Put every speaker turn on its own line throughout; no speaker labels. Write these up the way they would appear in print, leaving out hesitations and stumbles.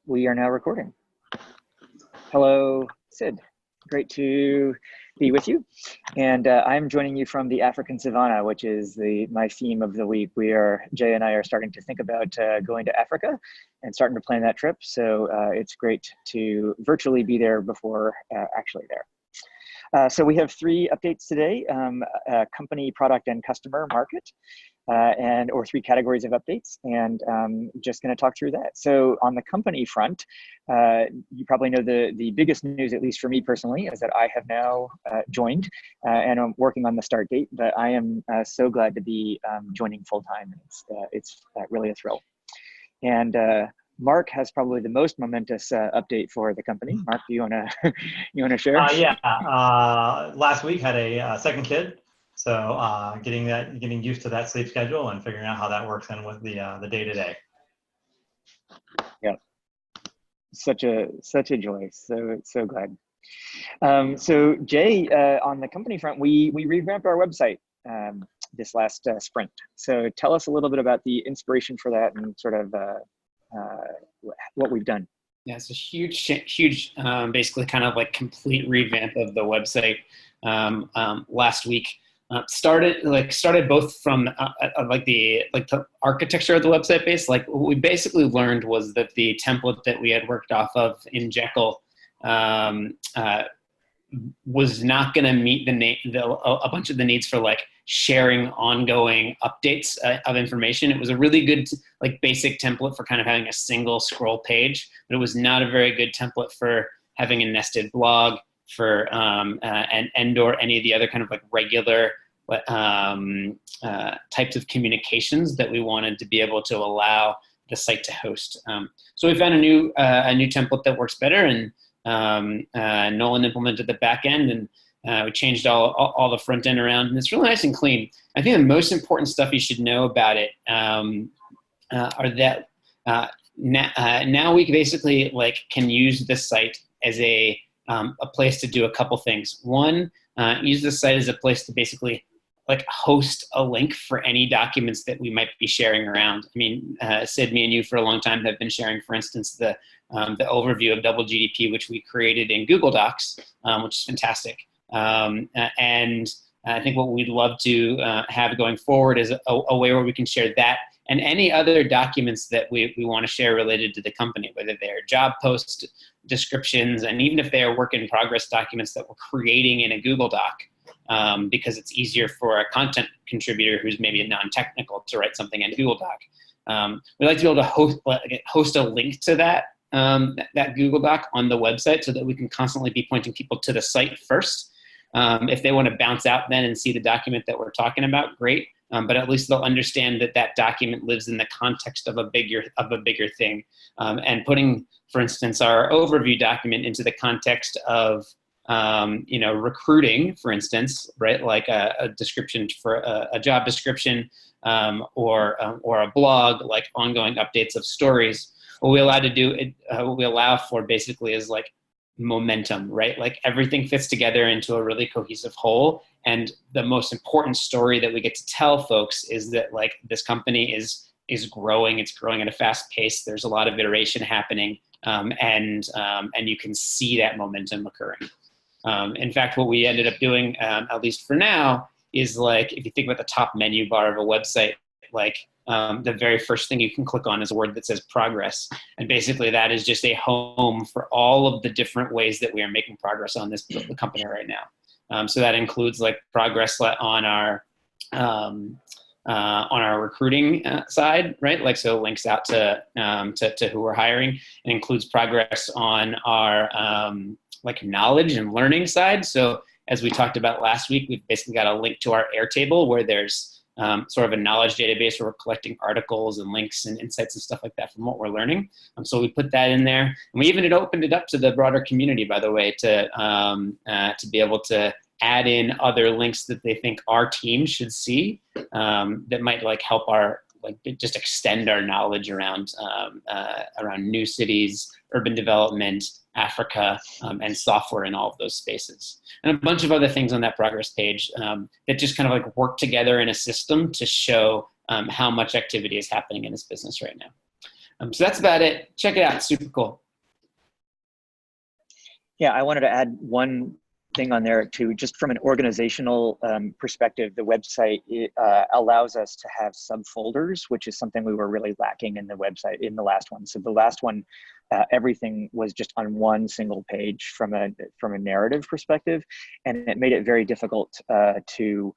We are now recording. Hello, Sid. Great to be with you. And I'm joining you from the African Savannah, which is my theme of the week. Jay and I are starting to think about going to Africa and starting to plan that trip. So it's great to virtually be there before actually there. So we have three updates today: company, product, and customer market, or three categories of updates. And just going to talk through that. So on the company front, you probably know the biggest news, at least for me personally, is that I have now joined and I'm working on the start date. But I am so glad to be joining full time. It's really a thrill. And Mark has probably the most momentous update for the company. Mark, do you wanna share?
Last week had a second kid, so getting used to that sleep schedule and figuring out how that works in with the day to day.
Yeah, such a joy. So glad. So Jay, on the company front, we revamped our website this last sprint. So tell us a little bit about the inspiration for that and sort of what we've done.
Yeah, it's a huge, basically kind of like complete revamp of the website last week. Started both from the architecture of the website base. Like what we basically learned was that the template that we had worked off of in Jekyll was not going to meet a bunch of the needs for like sharing ongoing updates of information. It was a really good basic template for kind of having a single scroll page, but it was not a very good template for having a nested blog for or any of the other kind of like regular types of communications that we wanted to be able to allow the site to host. So we found a new template that works better, and Nolan implemented the back end, and we changed all the front end around, and it's really nice and clean. I think the most important stuff you should know about it are that now we basically can use this site as a place to do a couple things. One, use the site as a place to basically host a link for any documents that we might be sharing around. I mean, Sid, me and you for a long time have been sharing, for instance, the overview of double GDP, which we created in Google Docs, which is fantastic. And I think what we'd love to have going forward is a way where we can share that and any other documents that we want to share related to the company, whether they're job post descriptions, and even if they are work in progress documents that we're creating in a Google Doc, because it's easier for a content contributor who's maybe a non-technical to write something in Google Doc. We'd like to be able to host a link to that Google Doc on the website so that we can constantly be pointing people to the site first. If they want to bounce out then and see the document that we're talking about, great. But at least they'll understand that document lives in the context of a bigger thing. And putting, for instance, our overview document into the context of recruiting, for instance, right? Like a description for a job description, or a blog, like ongoing updates of stories. What we allow for basically is momentum, right? Like everything fits together into a really cohesive whole. And the most important story that we get to tell folks is that this company is growing. It's growing at a fast pace. There's a lot of iteration happening, and you can see that momentum occurring. In fact, what we ended up doing, at least for now, is if you think about the top menu bar of a website, the very first thing you can click on is a word that says progress. And basically that is just a home for all of the different ways that we are making progress on the company right now. So that includes progress on our recruiting side, right? So links out to who we're hiring. It includes progress on our knowledge and learning side. So as we talked about last week, we've basically got a link to our Airtable where there's sort of a knowledge database where we're collecting articles and links and insights and stuff like that from what we're learning. So we put that in there, and we even opened it up to the broader community, by the way, to be able to add in other links that they think our team should see that might help our just extend our knowledge around new cities, urban development, Africa, and software in all of those spaces. And a bunch of other things on that progress page that just kind of work together in a system to show how much activity is happening in this business right now. So that's about it. Check it out. It's super cool.
Yeah, I wanted to add one thing on there too, just from an organizational perspective. The website allows us to have subfolders, which is something we were really lacking in the website in the last one. So the last one, everything was just on one single page from a narrative perspective, and it made it very difficult to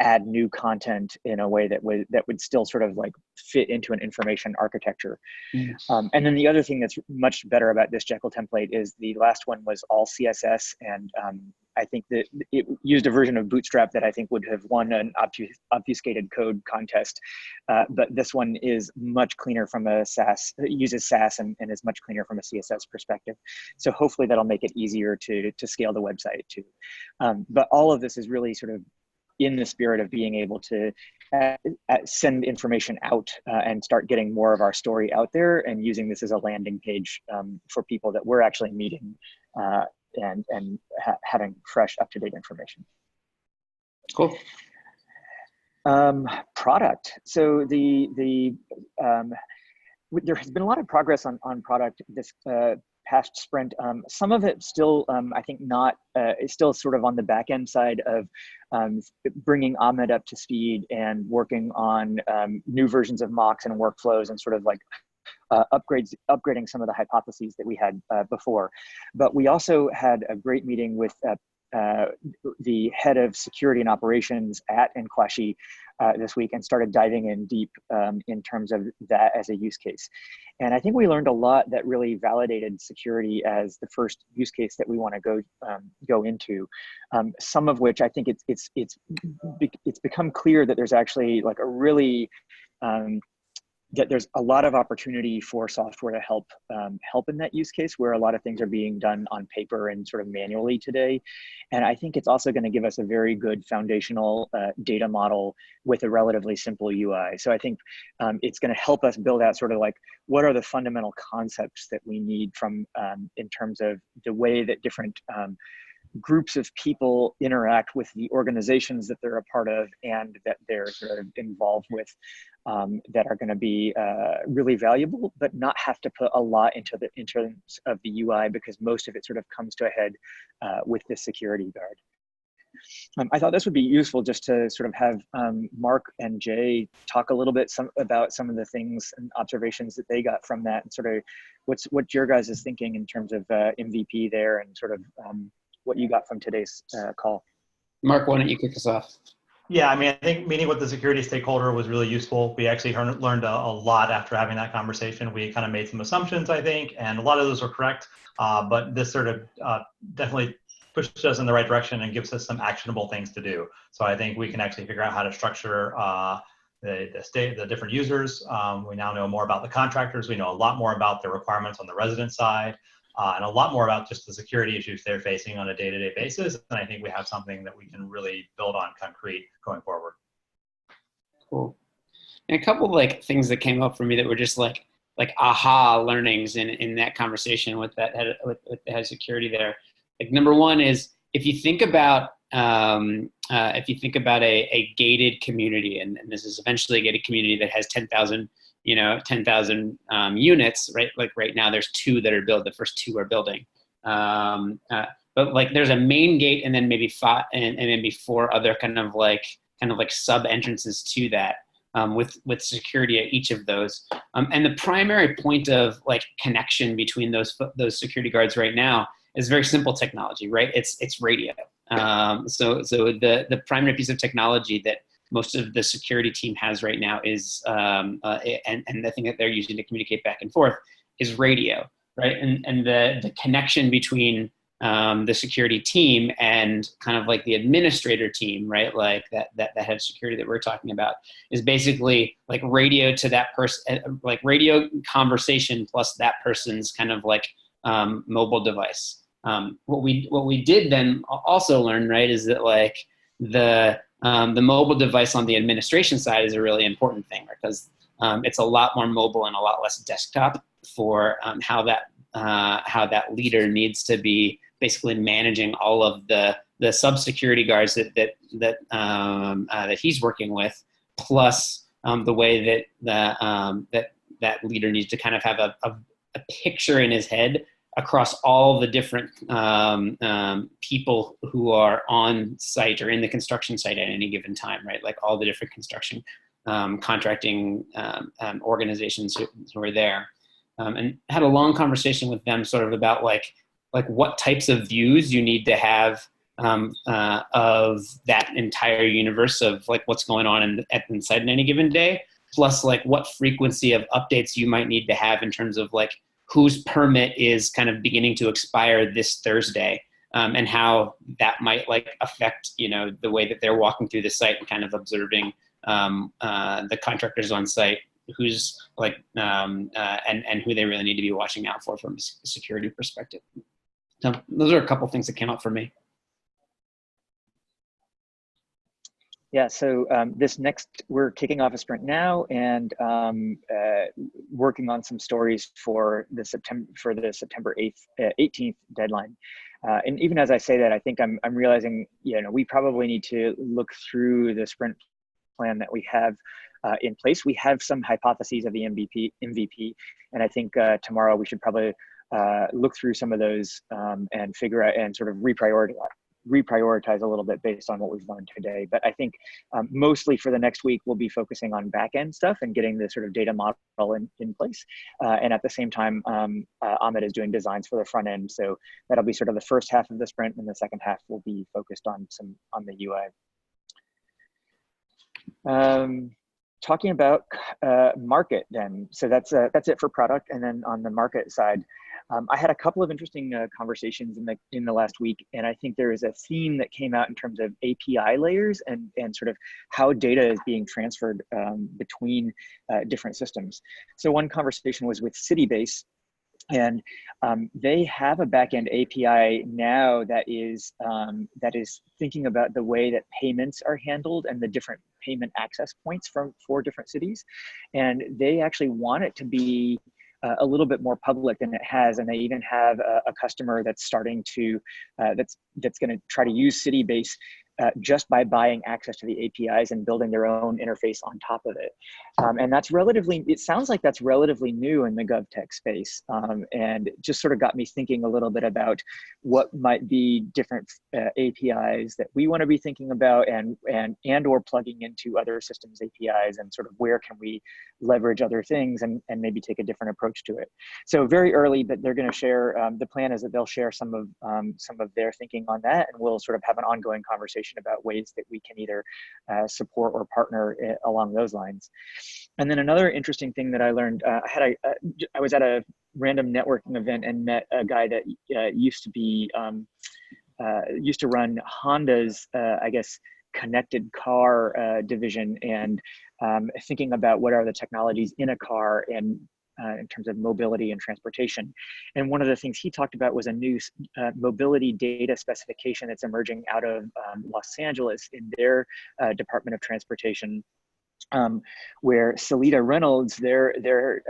add new content in a way that would still sort of like fit into an information architecture. And then the other thing that's much better about this Jekyll template is the last one was all CSS, and I think that it used a version of Bootstrap that I think would have won an obfuscated code contest. But this one is much cleaner from a SAS, uses SAS and is much cleaner from a CSS perspective. So hopefully that'll make it easier to scale the website too. But all of this is really sort of in the spirit of being able to send information out and start getting more of our story out there, and using this as a landing page for people that we're actually meeting and having fresh, up-to-date information.
Cool.
Product. So there has been a lot of progress on product this past sprint. Some of it still, I think, not is still sort of on the back end side of bringing Ahmed up to speed and working on new versions of mocks and workflows, and sort of like upgrading some of the hypotheses that we had before. But we also had a great meeting with the head of security and operations at Nkwashi this week, and started diving in deep in terms of that as a use case. And I think we learned a lot that really validated security as the first use case that we want to go into. Some of which I think it's become clear that there's actually like a really that there's a lot of opportunity for software to help in that use case, where a lot of things are being done on paper and sort of manually today. And I think it's also going to give us a very good foundational data model with a relatively simple UI. So I think it's going to help us build out sort of like, what are the fundamental concepts that we need from in terms of the way that different groups of people interact with the organizations that they're a part of and that they're sort of involved with, that are going to be really valuable, but not have to put a lot into in terms of the UI, because most of it sort of comes to a head with the security guard. I thought this would be useful just to sort of have Mark and Jay talk a little bit about some of the things and observations that they got from that, and sort of what your guys is thinking in terms of MVP there, and sort of what you got from today's call.
Mark, why don't you kick us off?
Yeah, I mean, I think meeting with the security stakeholder was really useful. We actually learned a lot after having that conversation. We kind of made some assumptions, I think, and a lot of those were correct. But this sort of definitely pushed us in the right direction and gives us some actionable things to do. So I think we can actually figure out how to structure the different users. We now know more about the contractors. We know a lot more about the requirements on the resident side. And a lot more about just the security issues they're facing on a day-to-day basis. And I think we have something that we can really build on concrete going forward.
Cool. And a couple of like things that came up for me that were just like aha learnings in that conversation with that head with the head of security there. Like, number one is, if you think about a gated community, and this is eventually a gated community that has 10,000 units, right? Like right now there's 2 that are built. The first 2 are building. But like there's a main gate, and then maybe 5 and maybe 4 other kind of like sub entrances to that, with security at each of those. And the primary point of like connection between those security guards right now is very simple technology, right? It's radio. So the primary piece of technology that most of the security team has right now is, and the thing that they're using to communicate back and forth is radio, right? And the connection between the security team and kind of like the administrator team, right? Like that head of security that we're talking about is basically like radio to that person, like radio conversation plus that person's kind of like mobile device. What we did then also learn, right, is that like the mobile device on the administration side is a really important thing, right? Because it's a lot more mobile and a lot less desktop for how that leader needs to be basically managing all of the sub-security guards that he's working with, plus the way that that leader needs to kind of have a picture in his head across all the different people who are on site or in the construction site at any given time, right? Like all the different construction contracting organizations who are there. And had a long conversation with them sort of about like what types of views you need to have of that entire universe of like what's going on inside in any given day, plus like what frequency of updates you might need to have in terms of like whose permit is kind of beginning to expire this Thursday, and how that might like affect, you know, the way that they're walking through the site and kind of observing the contractors on site, who's like, and who they really need to be watching out for from a security perspective. So those are a couple things that came up for me.
Yeah, so we're kicking off a sprint now and working on some stories for the September 18th deadline. And even as I say that, I think I'm realizing, you know, we probably need to look through the sprint plan that we have in place. We have some hypotheses of the MVP, and I think tomorrow we should probably look through some of those and figure out and sort of reprioritize a little bit based on what we've learned today. But I think mostly for the next week, we'll be focusing on back-end stuff and getting the sort of data model in place. And at the same time, Ahmed is doing designs for the front end. So that'll be sort of the first half of the sprint, and the second half will be focused on the UI. Talking about market then. So that's it for product. And then on the market side, I had a couple of interesting conversations in the last week, and I think there is a theme that came out in terms of API layers and sort of how data is being transferred between different systems. So one conversation was with CityBase, and they have a backend API now that is thinking about the way that payments are handled and the different payment access points for different cities, and they actually want it to be a little bit more public than it has, and they even have a customer that's starting to that's going to try to use CityBase just by buying access to the APIs and building their own interface on top of it. And that's it sounds like that's relatively new in the GovTech space, and it just sort of got me thinking a little bit about what might be different APIs that we want to be thinking about and or plugging into other systems APIs, and sort of where can we leverage other things and maybe take a different approach to it. So very early, but they're going to share, the plan is that they'll share some of their thinking on that, and we'll sort of have an ongoing conversation about ways that we can either support or partner along those lines. And then another interesting thing that I learned, I was at a random networking event and met a guy that used to run Honda's, I guess, connected car division, and thinking about what are the technologies in a car and in terms of mobility and transportation. And one of the things he talked about was a new mobility data specification that's emerging out of Los Angeles in their Department of Transportation, where Salita Reynolds, their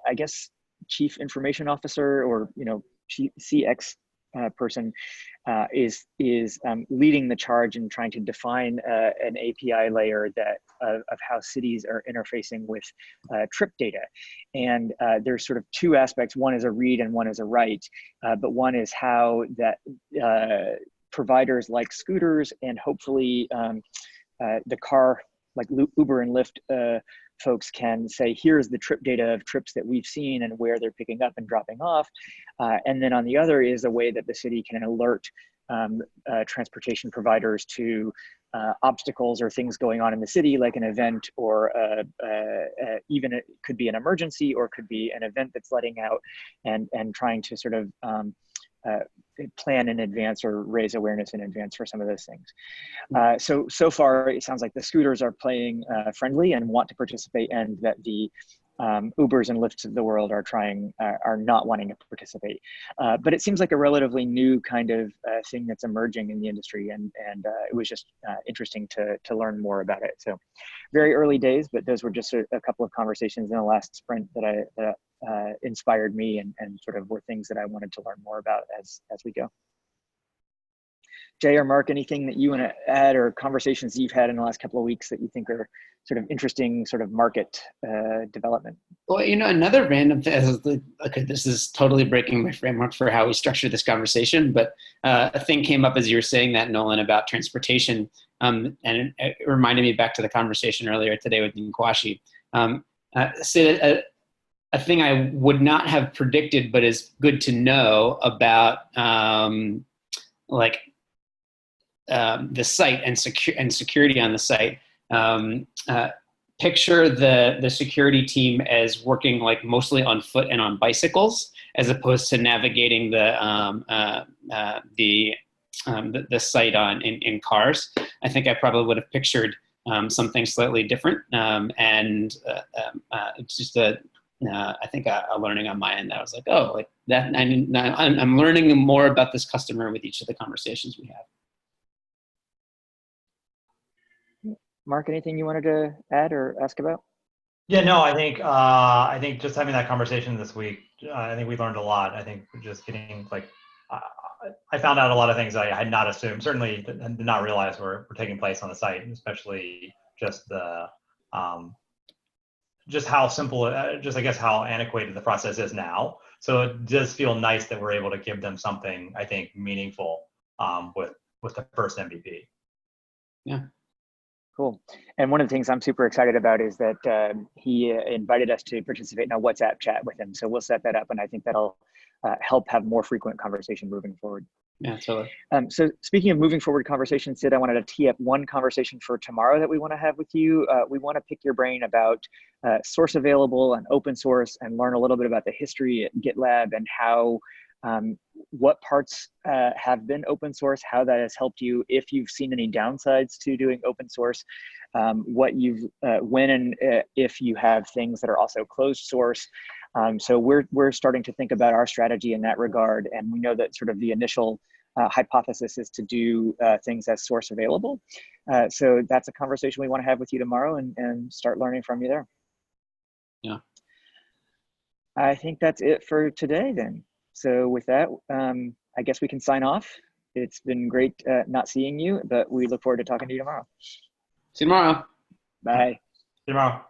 I guess, chief information officer, or, you know, CX person, is leading the charge in trying to define an API layer that of how cities are interfacing with trip data. And there's sort of two aspects. One is a read and one is a write, but one is how that providers like scooters and hopefully the car, like Uber and Lyft folks, can say, here's the trip data of trips that we've seen and where they're picking up and dropping off. And then on the other is a way that the city can alert transportation providers to obstacles or things going on in the city, like an event, or even it could be an emergency, or could be an event that's letting out, and trying to sort of plan in advance or raise awareness in advance for some of those things. So far, it sounds like the scooters are playing friendly and want to participate, and that the Ubers and Lyfts of the world are not wanting to participate. But it seems like a relatively new kind of thing that's emerging in the industry, and it was just interesting to learn more about it. So very early days, but those were just a couple of conversations in the last sprint that inspired me and sort of were things that I wanted to learn more about as we go. Jay or Mark, anything that you want to add or conversations you've had in the last couple of weeks that you think are sort of interesting sort of market development?
Well, another random thing, okay, this is totally breaking my framework for how we structure this conversation, but a thing came up as you were saying that, Nolan, about transportation, and it reminded me back to the conversation earlier today with Nkwashi. So a thing I would not have predicted, but is good to know about the site and security on the site. Picture the security team as working like mostly on foot and on bicycles, as opposed to navigating the site in cars. I think I probably would have pictured something slightly different, and it's just I think a learning on my end. I was like, oh, like that. I'm learning more about this customer with each of the conversations we have.
Mark, anything you wanted to add or ask about?
Yeah, no, I think just having that conversation this week, I think we learned a lot. I think just getting I found out a lot of things I had not assumed, certainly did not realize were taking place on the site, especially just the just how simple, just I guess how antiquated the process is now. So it does feel nice that we're able to give them something, I think, meaningful with the first MVP.
Yeah.
Cool. And one of the things I'm super excited about is that he invited us to participate in a WhatsApp chat with him. So we'll set that up, and I think that'll help have more frequent conversation moving forward.
Yeah, totally.
So speaking of moving forward conversation, Sid, I wanted to tee up one conversation for tomorrow that we want to have with you. We want to pick your brain about source available and open source, and learn a little bit about the history at GitLab and how what parts have been open source, how that has helped you, if you've seen any downsides to doing open source, what you've, when and if you have things that are also closed source. So we're starting to think about our strategy in that regard, and we know that sort of the initial hypothesis is to do things as source available. So that's a conversation we want to have with you tomorrow, and start learning from you there.
Yeah.
I think that's it for today then. So with that, I guess we can sign off. It's been great not seeing you, but we look forward to talking to you tomorrow.
See you tomorrow.
Bye.
See you tomorrow.